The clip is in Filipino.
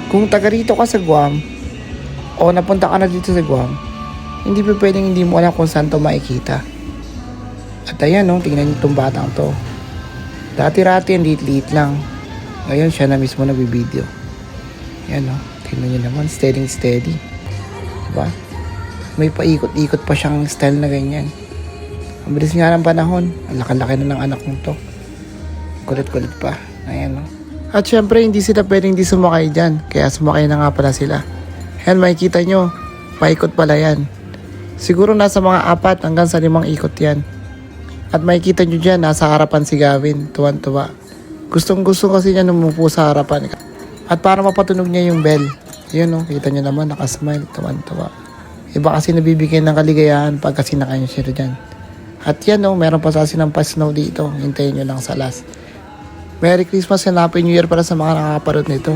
Kung taga rito ka sa Guam, o napunta ka na dito sa Guam, hindi pa pwedeng hindi mo alam kung saan to makikita. At ayan no, tingnan niyo itong batang to. Dati-rati ang liit-liit lang. Ngayon siya na mismo nagbibideo. Ayan no, tingnan niyo naman, steady. Diba? May paikot-ikot pa siyang style na ganyan. Ang bilis nga ng panahon. Ang laki-laki na ng anak kong to. Kulit-kulit pa. Ayan no. At syempre hindi sila pwedeng di sumakay dyan. Kaya sumakay na nga pala sila. Ayan makikita nyo. Paikot pala yan. Siguro nasa mga 4 hanggang sa 5 ikot yan. At makikita nyo dyan, nasa harapan si Gavin. Tuwan-tuwa. Gustong-gusto kasi niya numupo sa harapan. At para mapatunog niya yung bell. Yun no, kita nyo naman, nakasmile. Tuwan-tuwa. Iba kasi nabibigyan ng kaligayahan pagka sinakain nyo sila dyan. At yan no, meron pa sa sinang pa-snow dito. Hintayin nyo lang sa last. Merry Christmas and Happy New Year para sa mga nakakaparod nito.